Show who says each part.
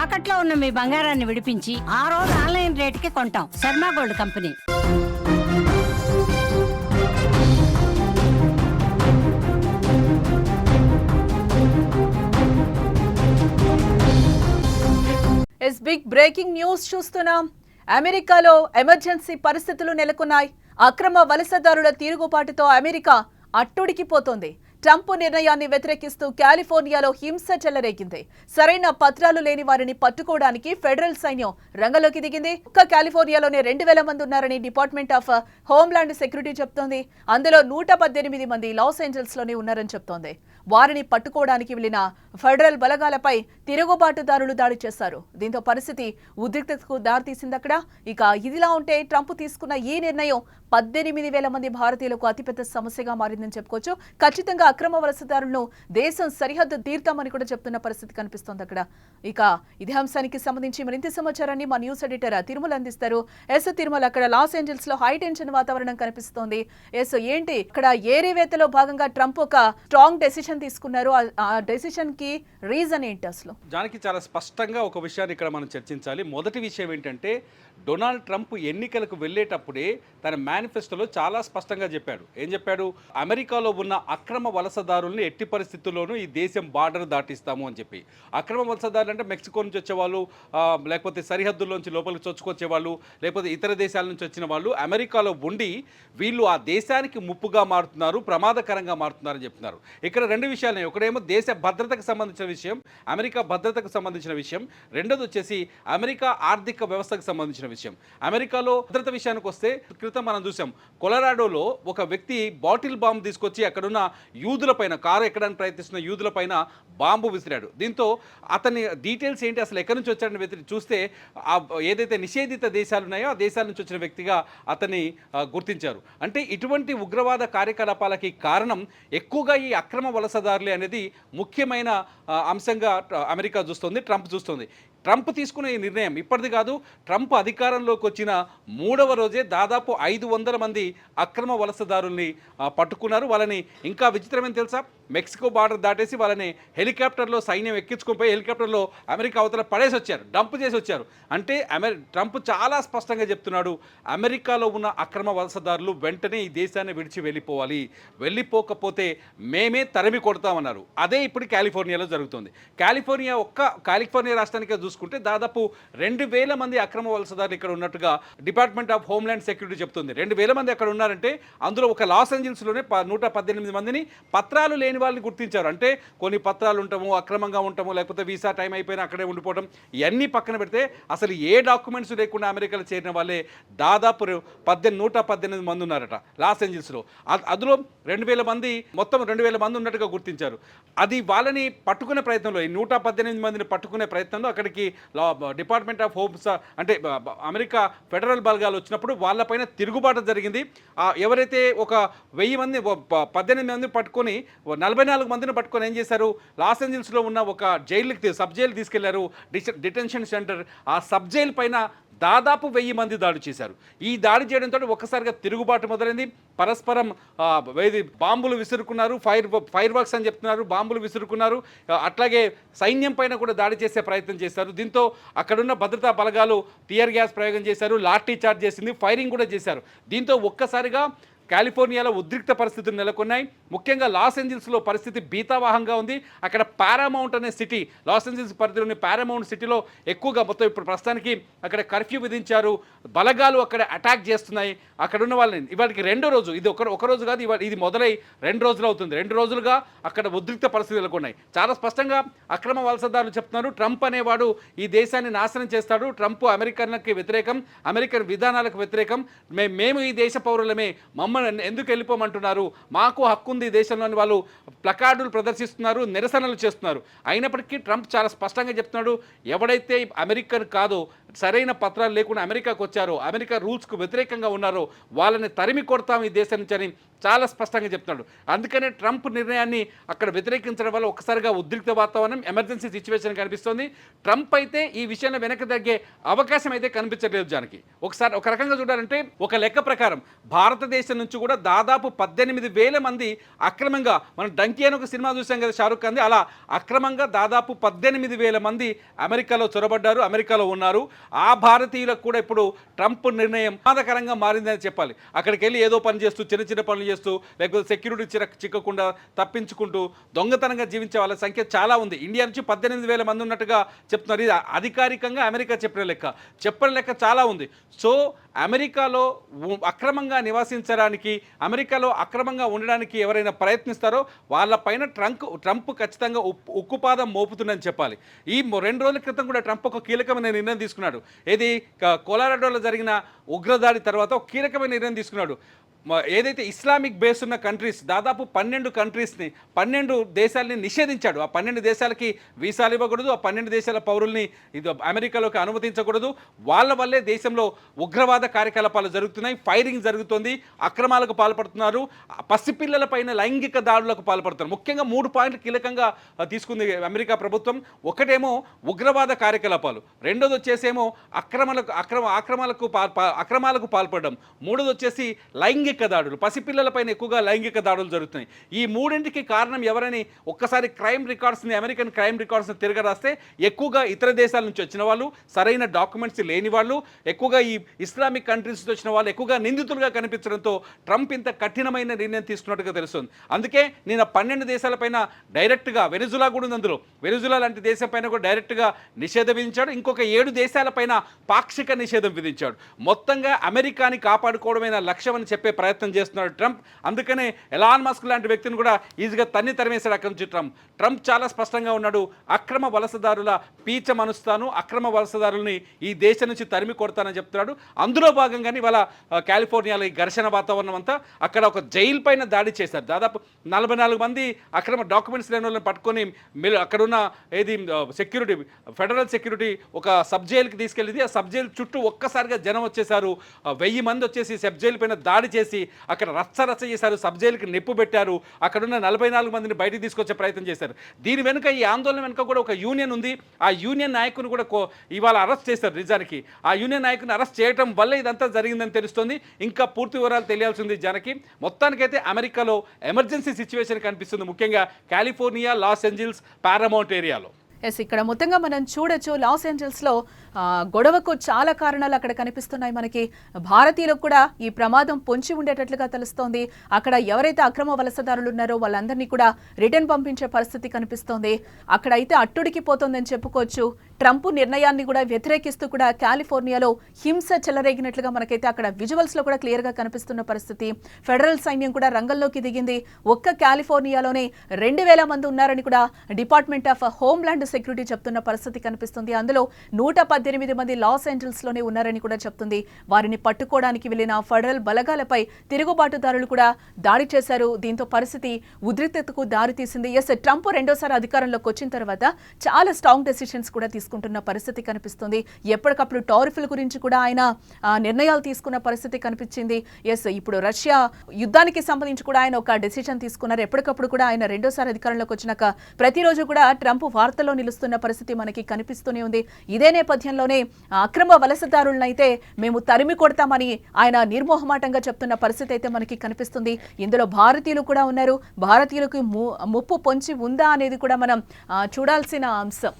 Speaker 1: తాకట్లో ఉన్న మీ బంగారాన్ని విడిపించి ఆ రోజు ఆన్లైన్ రేటుకి కొంటాం. Sharma gold company.
Speaker 2: Big breaking news చూస్తున్నాం. అమెరికాలో ఎమర్జెన్సీ పరిస్థితులు నెలకొన్నాయి. అక్రమ వలసదారుల తిరుగుబాటుతో అమెరికా అట్టుడికిపోతోంది. ట్రంప్ నిర్ణయాన్ని వ్యతిరేకిస్తూ కాలిఫోర్నియాలో హింస చెలరేగింది. సరైన పత్రాలు లేని వారిని పట్టుకోవడానికి ఫెడరల్ సైన్యం రంగంలోకి దిగింది. ఒక్క కాలిఫోర్నియాలోనే 2000 మంది ఉన్నారని డిపార్ట్మెంట్ ఆఫ్ హోమ్లాండ్ సెక్యూరిటీ చెప్తోంది. అందులో 118 మంది లాస్ ఏంజల్స్ లోనే ఉన్నారని చెప్తోంది. వారిని పట్టుకోవడానికి వెళ్లిన ఫెడరల్ బలగాలపై తిరుగుబాటుదారులు దాడి చేశారు. దీంతో పరిస్థితి ఉద్రిక్తతకు దారితీసింది అక్కడ. ఇక ఇదిలా ఉంటే ట్రంప్ తీసుకున్న ఈ నిర్ణయం 18,000 మంది భారతీయులకు అతిపెద్ద సమస్యగా మారిందని చెప్పుకోవచ్చు. ఖచ్చితంగా అక్రమ వలసదారులను దేశం సరిహద్దు తీర్తామని కూడా చెప్తున్న పరిస్థితి కనిపిస్తోంది అక్కడ. ఇక ఇదే అంశానికి సంబంధించి మరింత సమాచారాన్ని మా న్యూస్ ఎడిటర్ తిరుమల అందిస్తారు. తిరుమల, అక్కడ లాస్ ఏంజల్స్ లో హై టెన్షన్ వాతావరణం కనిపిస్తోంది. ఏంటి ఇక్కడ ఏరివేతలో భాగంగా ట్రంప్ ఒక స్ట్రాంగ్ డెసిషన్ తీసుకున్నారు. ఆ డెసిషన్ కి రీజన్ ఏంటి అసలు?
Speaker 3: దానికి చాలా స్పష్టంగా ఒక విషయాన్ని ఇక్కడ మనం చర్చించాలి. మొదటి విషయం ఏంటంటే, డొనాల్డ్ ట్రంప్ ఎన్నికలకు వెళ్ళేటప్పుడే తన మేనిఫెస్టోలో చాలా స్పష్టంగా చెప్పాడు. ఏం చెప్పాడు? అమెరికాలో ఉన్న అక్రమ వలసదారుల్ని ఎట్టి పరిస్థితుల్లోనూ ఈ దేశం బార్డర్ దాటిస్తాము అని చెప్పి. అక్రమ వలసదారులు అంటే మెక్సికో నుంచి వచ్చేవాళ్ళు, లేకపోతే సరిహద్దుల్లోంచి లోపలికి చొచ్చుకొచ్చేవాళ్ళు, లేకపోతే ఇతర దేశాల నుంచి వచ్చిన వాళ్ళు అమెరికాలో ఉండి వీళ్ళు ఆ దేశానికి ముప్పుగా మారుతున్నారు, ప్రమాదకరంగా మారుతున్నారని చెప్తున్నారు. ఇక్కడ రెండు విషయాలు. ఒకటేమో దేశ భద్రతకు సంబంధించిన విషయం, అమెరికా భద్రతకు సంబంధించిన విషయం. రెండోది వచ్చేసి అమెరికా ఆర్థిక వ్యవస్థకు సంబంధించిన విషయం. అమెరికాలో భద్రత విషయానికి వస్తే, క్రితం మనం చూసాం కొలరాడోలో ఒక వ్యక్తి బాటిల్ బాంబు తీసుకొచ్చి అక్కడున్న యూదుల పైన, కారు ఎక్కడానికి ప్రయత్నిస్తున్న యూదుల పైన బాంబు విసిరాడు. దీంతో అతని డీటెయిల్స్ ఏంటి, అసలు ఎక్కడి నుంచి వచ్చాడని చూస్తే ఏదైతే నిషేధిత దేశాలు ఉన్నాయో ఆ దేశాల నుంచి వచ్చిన వ్యక్తిగా అతన్ని గుర్తించారు. అంటే ఇటువంటి ఉగ్రవాద కార్యకలాపాలకి కారణం ఎక్కువగా ఈ అక్రమ వలసదారులే అనేది ముఖ్యమైన అంశంగా అమెరికా చూస్తుంది, ట్రంప్ చూస్తుంది. ట్రంప్ తీసుకున్న ఈ నిర్ణయం ఇప్పటిది కాదు. ట్రంప్ అధికారంలోకి వచ్చిన 3వ రోజే దాదాపు 500 మంది అక్రమ వలసదారుల్ని పట్టుకున్నారు. వాళ్ళని ఇంకా విచిత్రమని తెలుసా, మెక్సికో బార్డర్ దాటేసి వాళ్ళని హెలికాప్టర్లో సైన్యం ఎక్కించుకొని పోయి హెలికాప్టర్లో అమెరికా అవతల పడేసి వచ్చారు, డంప్ చేసి వచ్చారు. అంటే ట్రంప్ చాలా స్పష్టంగా చెప్తున్నాడు, అమెరికాలో ఉన్న అక్రమ వలసదారులు వెంటనే ఈ దేశాన్ని విడిచి వెళ్ళిపోవాలి, వెళ్ళిపోకపోతే మేమే తరిమి కొడతామన్నారు. అదే ఇప్పుడు కాలిఫోర్నియాలో జరుగుతుంది. కాలిఫోర్నియా రాష్ట్రానికే చూసుకుంటే దాదాపు 2000 మంది అక్రమ వలసదారులు ఇక్కడ ఉన్నట్టుగా డిపార్ట్మెంట్ ఆఫ్ హోమ్లాండ్ సెక్యూరిటీ చెప్తుంది. 2000 మంది అక్కడ ఉన్నారంటే అందులో ఒక లాస్ ఏంజల్స్లోనే 118 మందిని పత్రాలు లేని వాళ్ళని గుర్తించారు. అంటే కొన్ని పత్రాలు ఉంటాము, అక్రమంగా ఉంటాము, లేకపోతే వీసా టైం అయిపోయినా అక్కడే ఉండిపోవడం, ఇవన్నీ పక్కన పెడితే అసలు ఏ డాక్యుమెంట్స్ లేకుండా అమెరికాలో చేరిన వాళ్ళే దాదాపు 118 మంది ఉన్నారట లాస్ ఏంజల్స్లో. అందులో 2000 మంది, మొత్తం 2000 మంది ఉన్నట్టుగా గుర్తించారు. అది వాళ్ళని పట్టుకునే ప్రయత్నంలో, ఈ 118 మందిని పట్టుకునే ప్రయత్నంలో అక్కడికి డిపార్ట్మెంట్ ఆఫ్ హోమ్స్ అంటే అమెరికా ఫెడరల్ బలగాలు వచ్చినప్పుడు వాళ్ళపైన తిరుగుబాటు జరిగింది. ఎవరైతే ఒక 1000 మంది 18 మంది పట్టుకొని 44 మందిని పట్టుకొని ఏం చేశారు, లాస్ ఏంజల్స్లో ఉన్న ఒక సబ్ జైలు తీసుకెళ్లారు, డిటెన్షన్ సెంటర్. ఆ సబ్ జైలు పైన దాదాపు 1000 మంది దాడి చేశారు. ఈ దాడి చేయడంతో ఒక్కసారిగా తిరుగుబాటు మొదలైంది. పరస్పరం బాంబులు విసురుకున్నారు, ఫైర్ వర్క్స్ అని చెప్తున్నారు, బాంబులు విసురుకున్నారు. అట్లాగే సైన్యం పైన కూడా దాడి చేసే ప్రయత్నం చేశారు. దీంతో అక్కడున్న భద్రతా బలగాలు టియర్ గ్యాస్ ప్రయోగం చేశారు, లాఠీ చార్జ్ చేసింది, ఫైరింగ్ కూడా చేశారు. దీంతో ఒక్కసారిగా కాలిఫోర్నియాలో ఉద్రిక్త పరిస్థితులు నెలకొన్నాయి. ముఖ్యంగా లాస్ ఏంజల్స్లో పరిస్థితి భీతావహంగా ఉంది. అక్కడ పారామౌంట్ అనే సిటీ, లాస్ ఏంజల్స్ పరిధిలోని పారామౌంట్ సిటీలో ఎక్కువగా మొత్తం ఇప్పుడు ప్రస్తుతానికి అక్కడ కర్ఫ్యూ విధించారు. బలగాలు అక్కడ అటాక్ చేస్తున్నాయి. అక్కడ ఉన్న వాళ్ళని ఇవాళకి 2వ రోజు, ఇది ఒక రోజు కాదు, ఇది మొదలై 2 రోజులు అవుతుంది. 2 రోజులుగా అక్కడ ఉద్రిక్త పరిస్థితులు నెలకొన్నాయి. చాలా స్పష్టంగా అక్రమ వలసదారులు చెప్తున్నారు, ట్రంప్ అనేవాడు ఈ దేశాన్ని నాశనం చేస్తాడు, ట్రంప్ అమెరికన్లకి వ్యతిరేకం, అమెరికన్ విధానాలకు వ్యతిరేకం, మేము ఈ దేశ పౌరులమే, ఎందుకు వెళ్ళిపోమంటున్నారు, మాకు హక్కు ఉంది దేశంలోని వాళ్ళు ప్లకార్డులు ప్రదర్శిస్తున్నారు, నిరసనలు చేస్తున్నారు. అయినప్పటికీ ట్రంప్ చాలా స్పష్టంగా చెప్తున్నాడు, ఎవడైతే అమెరికన్ కాదో సరైన పత్రాలు లేకుండా అమెరికాకు వచ్చారో, అమెరికా రూల్స్కు వ్యతిరేకంగా ఉన్నారో వాళ్ళని తరిమి కొడతాం ఈ దేశం నుంచి అని చాలా స్పష్టంగా చెప్తున్నాడు. అందుకనే ట్రంప్ నిర్ణయాన్ని అక్కడ వ్యతిరేకించడం వల్ల ఒక్కసారిగా ఉద్రిక్త వాతావరణం, ఎమర్జెన్సీ సిచ్యువేషన్ కనిపిస్తోంది. ట్రంప్ అయితే ఈ విషయంలో వెనక్కి తగ్గే అవకాశం అయితే కనిపించట్లేదు. జానికి ఒకసారి ఒక రకంగా చూడాలంటే ఒక లెక్క ప్రకారం భారతదేశం నుంచి కూడా దాదాపు 18,000 మంది అక్రమంగా, మనం డంకీ అని ఒక సినిమా చూసాం కదా షారుఖ్ ఖాన్ది, అలా అక్రమంగా దాదాపు 18,000 మంది అమెరికాలో చొరబడ్డారు, అమెరికాలో ఉన్నారు. ఆ భారతీయులకు కూడా ఇప్పుడు ట్రంప్ నిర్ణయం ప్రమాదకరంగా మారిందని చెప్పాలి. అక్కడికి వెళ్ళి ఏదో పని చేస్తూ, చిన్న చిన్న పనులు చేస్తూ, లేకపోతే సెక్యూరిటీ చిక్కకుండా తప్పించుకుంటూ దొంగతనంగా జీవించే వాళ్ళ సంఖ్య చాలా ఉంది. ఇండియా నుంచి 18,000 మంది ఉన్నట్టుగా చెప్తున్నారు. ఇది అధికారికంగా అమెరికా చెప్పిన లెక్క చాలా ఉంది. సో అమెరికాలో అక్రమంగా నివసించడానికి, అమెరికాలో అక్రమంగా ఉండడానికి ఎవరైనా ప్రయత్నిస్తారో వాళ్ళపైన ట్రంప్ ఖచ్చితంగా ఉక్కుపాదం మోపుతుందని చెప్పాలి. ఈ 2 రోజుల క్రితం కూడా ట్రంప్ ఒక కీలకమైన నిర్ణయం తీసుకున్నాడు. ఏది కొలరాడోలో జరిగిన ఉగ్రదాడి తర్వాత ఒక కీలకమైన నిర్ణయం తీసుకున్నాడు. ఏదైతే ఇస్లామిక్ బేస్ ఉన్న కంట్రీస్, దాదాపు 12 దేశాలని నిషేధించాడు. ఆ 12 దేశాలకి వీసాలు ఇవ్వకూడదు, ఆ 12 దేశాల పౌరుల్ని ఇది అమెరికాలోకి అనుమతించకూడదు. వాళ్ళ వల్లే దేశంలో ఉగ్రవాద కార్యకలాపాలు జరుగుతున్నాయి, ఫైరింగ్ జరుగుతుంది, అక్రమాలకు పాల్పడుతున్నారు, పసిపిల్లల పైన లైంగిక దాడులకు పాల్పడుతున్నారు. ముఖ్యంగా 3 పాయింట్లు కీలకంగా తీసుకుంది అమెరికా ప్రభుత్వం. ఒకటేమో ఉగ్రవాద కార్యకలాపాలు, రెండోది వచ్చేసేమో అక్రమాలకు పాల్పడడం, మూడోది వచ్చేసి లైంగిక దాడులు, పసిపిల్లలపైన ఎక్కువగా లైంగిక దాడులు జరుగుతున్నాయి. ఈ 3ంటికి కారణం ఎవరని ఒక్కసారి అమెరికన్ క్రైమ్ రికార్డ్స్ని తిరగరాస్తే ఎక్కువగా ఇతర దేశాల నుంచి వచ్చిన వాళ్ళు, సరైన డాక్యుమెంట్స్ లేని వాళ్ళు, ఎక్కువగా ఈ ఇస్లామిక్ కంట్రీస్ నుంచి వచ్చిన వాళ్ళు ఎక్కువగా నిందితులుగా కనిపించడంతో ట్రంప్ ఇంత కఠినమైన నిర్ణయం తీసుకున్నట్టుగా తెలుస్తుంది. అందుకే నేను 12 దేశాలపైన డైరెక్ట్గా, వెనిజులా కూడా ఉంది అందులో, వెనిజులా లాంటి దేశం పైన కూడా డైరెక్ట్గా నిషేధం విధించాడు. ఇంకొక 7 దేశాలపైన పాక్షిక నిషేధం విధించాడు. మొత్తంగా అమెరికాని కాపాడుకోవడమైన లక్ష్యం అని చెప్పే ప్రయత్నం చేస్తున్నాడు ట్రంప్. అందుకనే ఎలాన్ మస్క్ లాంటి వ్యక్తిని కూడా ఈజీగా తరిమేశాడు అక్కడి నుంచి ట్రంప్ చాలా స్పష్టంగా ఉన్నాడు. అక్రమ వలసదారుల పీచ మనుస్తాను, అక్రమ వలసదారుల్ని ఈ దేశం నుంచి తరిమి కొడతానని చెప్తున్నాడు. అందులో భాగంగానే ఇవాళ కాలిఫోర్నియాలో ఈ ఘర్షణ వాతావరణం అంతా, అక్కడ ఒక జైలు పైన దాడి చేశారు. దాదాపు 44 మంది అక్రమ డాక్యుమెంట్స్ లేని వాళ్ళని పట్టుకొని అక్కడున్న సెక్యూరిటీ, ఫెడరల్ సెక్యూరిటీ ఒక సబ్ జైలుకి తీసుకెళ్ళింది. ఆ సబ్ జైలు చుట్టూ ఒక్కసారిగా జనం వచ్చేసారు. 1000 మంది వచ్చేసి సబ్ జైలు పైన దాడి చేసి అక్కడ రచ్చ చేశారు, సబ్ జైలుకి నిప్పు పెట్టారు, అక్కడున్న 44 మందిని బయటికి తీసుకొచ్చే ప్రయత్నం చేశారు. దీని వెనుక, ఈ ఆందోళన వెనుక కూడా ఒక యూనియన్ ఉంది. ఆ యూనియన్ నాయకుని కూడా ఇవాళ అరెస్ట్ చేశారు. నిజానికి ఆ యూనియన్ నాయకుని అరెస్ట్ చేయడం వల్ల ఇదంతా జరిగిందని తెలుస్తుంది. ఇంకా పూర్తి వివరాలు తెలియాల్సింది జానకి. మొత్తానికైతే అమెరికాలో ఎమర్జెన్సీ సిచ్యువేషన్ కనిపిస్తుంది, ముఖ్యంగా కాలిఫోర్నియా, లాస్ ఏంజల్స్, పారామౌంట్ ఏరియాలో.
Speaker 2: ఇక్కడ మొత్తంగా మనం చూడొచ్చు, లాస్ ఏంజల్స్లో గొడవకు చాలా కారణాలు అక్కడ కనిపిస్తున్నాయి మనకి. భారతీయులకు కూడా ఈ ప్రమాదం పొంచి ఉండేటట్లుగా తెలుస్తోంది. అక్కడ ఎవరైతే అక్రమ వలసదారులు ఉన్నారో వాళ్ళందరినీ కూడా రిటర్న్ పంపించే పరిస్థితి కనిపిస్తోంది. అక్కడ అయితే అట్టుడికి పోతుందని చెప్పుకోవచ్చు. ట్రంప్ నిర్ణయాన్ని కూడా వ్యతిరేకిస్తూ కూడా కాలిఫోర్నియాలో హింస చెలరేగినట్లుగా మనకైతే అక్కడ విజువల్స్లో కూడా క్లియర్గా కనిపిస్తున్న పరిస్థితి. ఫెడరల్ సైన్యం కూడా రంగంలోకి దిగింది. ఒక్క కాలిఫోర్నియాలోనే 2,000 మంది ఉన్నారని కూడా డిపార్ట్మెంట్ ఆఫ్ హోమ్లాండ్ సెక్యూరిటీ చెప్తున్న పరిస్థితి కనిపిస్తుంది. అందులో 118 మంది లాస్ ఏంజల్స్లోనే ఉన్నారని కూడా చెప్తుంది. వారిని పట్టుకోవడానికి వెళ్లిన ఫెడరల్ బలగాలపై తిరుగుబాటుదారులు కూడా దాడి చేశారు. దీంతో పరిస్థితి ఉద్రిక్తతకు దారితీసింది. ట్రంప్ రెండోసారి అధికారంలోకి వచ్చిన తర్వాత చాలా స్ట్రాంగ్ డెసిషన్స్ కూడా తీసుకుంటున్న పరిస్థితి కనిపిస్తుంది. ఎప్పటికప్పుడు టారిఫ్ల గురించి కూడా ఆయన నిర్ణయాలు తీసుకున్న పరిస్థితి కనిపించింది. ఇప్పుడు రష్యా యుద్ధానికి సంబంధించి కూడా ఆయన ఒక డెసిషన్ తీసుకున్నారు. ఎప్పటికప్పుడు కూడా ఆయన రెండోసారి అధికారంలోకి వచ్చినాక ప్రతిరోజు కూడా ట్రంప్ వార్తల్లో నిలుస్తున్న పరిస్థితి మనకి కనిపిస్తూనే ఉంది. ఇదే నేపథ్యంలోనే అక్రమ వలసదారులనైతే మేము తరిమి కొడతామని ఆయన నిర్మోహమాటంగా చెప్తున్న పరిస్థితి అయితే మనకి కనిపిస్తుంది. ఇందులో భారతీయులు కూడా ఉన్నారు. భారతీయులకు ముప్పు పొంచి ఉందా అనేది కూడా మనం చూడాల్సిన అంశం.